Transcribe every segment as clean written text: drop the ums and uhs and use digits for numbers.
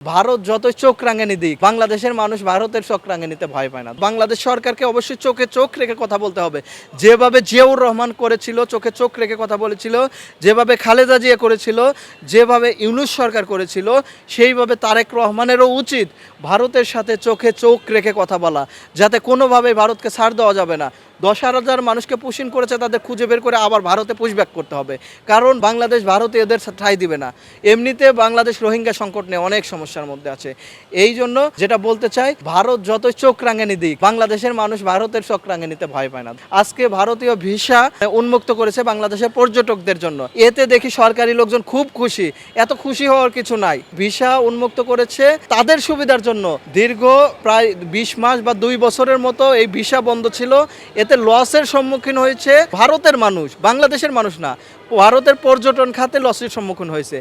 ভারত যতই চোখ রাঙানি দিক, বাংলাদেশের মানুষ ভারতের চোখ রাঙানিতে ভয় পায় না। বাংলাদেশ সরকারকে অবশ্যই চোখে চোখ রেখে কথা বলতে হবে। যেভাবে জিয়াউর রহমান করেছিল, চোখে চোখ রেখে কথা বলেছিল, যেভাবে খালেদা জিয়া করেছিল, যেভাবে ইউনূস সরকার করেছিল, সেইভাবে তারেক রহমানেরও উচিত ভারতের সাথে চোখে চোখ রেখে কথা বলা, যাতে কোনোভাবেই ভারতকে ছাড় দেওয়া যাবে না। 10,000 মানুষকে পুশিন করেছে, তাদের খুঁজে বের করে আবার ভারতে পুশব্যাক করতে হবে, কারণ বাংলাদেশ ভারতে এদের ঠাঁই দিবে না। এমনিতে বাংলাদেশ রোহিঙ্গা সংকট নিয়ে অনেক সমস্যার মধ্যে আছে। এই জন্য যেটা বলতে চাই, ভারত যতই চোখ রাঙানি দিক, বাংলাদেশের মানুষ ভারতের চোখ রাঙানিতে ভয় পায় না। আজকে ভারতীয় ভিসা উন্মুক্ত করেছে বাংলাদেশের পর্যটকদের জন্য, এতে দেখি সরকারি লোকজন খুব খুশি। এত খুশি হওয়ার কিছু নাই। ভিসা উন্মুক্ত করেছে তাদের সুবিধার জন্য। দীর্ঘ প্রায় 20 মাস বা 2 বছরের মতো এই ভিসা বন্ধ ছিল। এতে লসের সম্মুখীন হয়েছে ভারতের মানুষ, বাংলাদেশের মানুষ না। ভারতের পর্যটন খাতে লসের সম্মুখীন হয়েছে।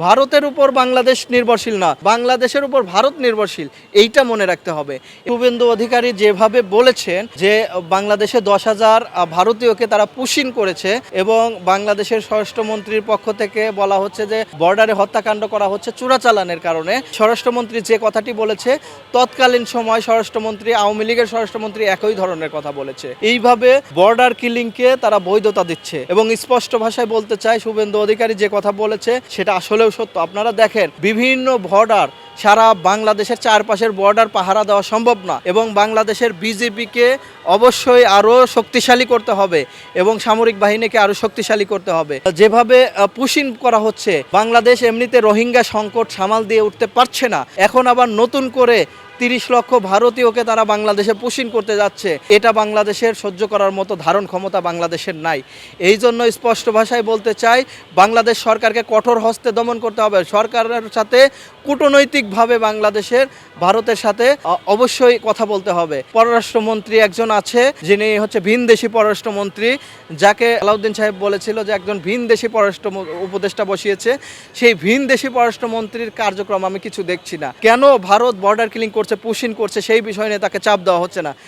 ভারতের উপর বাংলাদেশ নির্ভরশীল না, বাংলাদেশের উপর ভারত নির্ভরশীল, এইটা মনে রাখতে হবে। শুভেন্দু অধিকারী যেভাবে বলেছেন যে বাংলাদেশে 10,000 ভারতীয়কে তারা পুশিন করেছে, এবং বাংলাদেশের স্বরাষ্ট্রমন্ত্রীর পক্ষ থেকে বলা হচ্ছে যে বর্ডারে হত্যাকাণ্ড করা হচ্ছে চোরাচালানের কারণে। স্বরাষ্ট্রমন্ত্রী যে কথাটি বলেছে, তৎকালীন সময় স্বরাষ্ট্রমন্ত্রী, আওয়ামী লীগের স্বরাষ্ট্রমন্ত্রী একই ধরনের কথা বলেছে। এইভাবে বর্ডার কিলিংকে তারা বৈধতা দিচ্ছে, এবং স্পষ্ট ভাষায় বলতে চাই, শুভেন্দু অধিকারী যে কথা বলেছে সেটা আসলেও সত্য। আপনারা দেখেন, বিভিন্ন বর্ডার, সারা বাংলাদেশের চারপাশের বর্ডার পাহারা দেওয়া সম্ভব না, এবং বাংলাদেশের বিজেপিকে অবশ্যই আরও শক্তিশালী করতে হবে, এবং সামরিক বাহিনীকে আরও শক্তিশালী করতে হবে। যেভাবে পুশিন করা হচ্ছে, বাংলাদেশ এমনিতে রোহিঙ্গা সংকট সামাল দিয়ে উঠতে পারছে না, এখন আবার নতুন করে 30 লক্ষ ভারতীয়কে তারা বাংলাদেশে পুশিন করতে যাচ্ছে। এটা বাংলাদেশের সহ্য করার মতো ধারণ ক্ষমতা বাংলাদেশের নাই। এই জন্য স্পষ্ট ভাষায় বলতে চাই, বাংলাদেশ সরকারকে কঠোর হস্তে দমন করতে হবে। সরকারের সাথে কূটনৈতিকভাবে বাংলাদেশের ভারতের সাথে অবশ্যই কথা বলতে হবে। পররাষ্ট্রমন্ত্রী একজন আছে, যিনি হচ্ছে ভিনদেশি পররাষ্ট্রমন্ত্রী, যাকে আলাউদ্দিন সাহেব বলেছিল যে একজন ভিনদেশি পররাষ্ট্র উপদেষ্টা বসিয়েছে। সেই ভিনদেশি পররাষ্ট্রমন্ত্রীর কার্যক্রম আমি কিছু দেখছি না। কেন ভারত বর্ডার কিলিং করছে, পুশিন করছে, সেই বিষয় নিয়ে তাকে চাপ দেওয়া হচ্ছে না।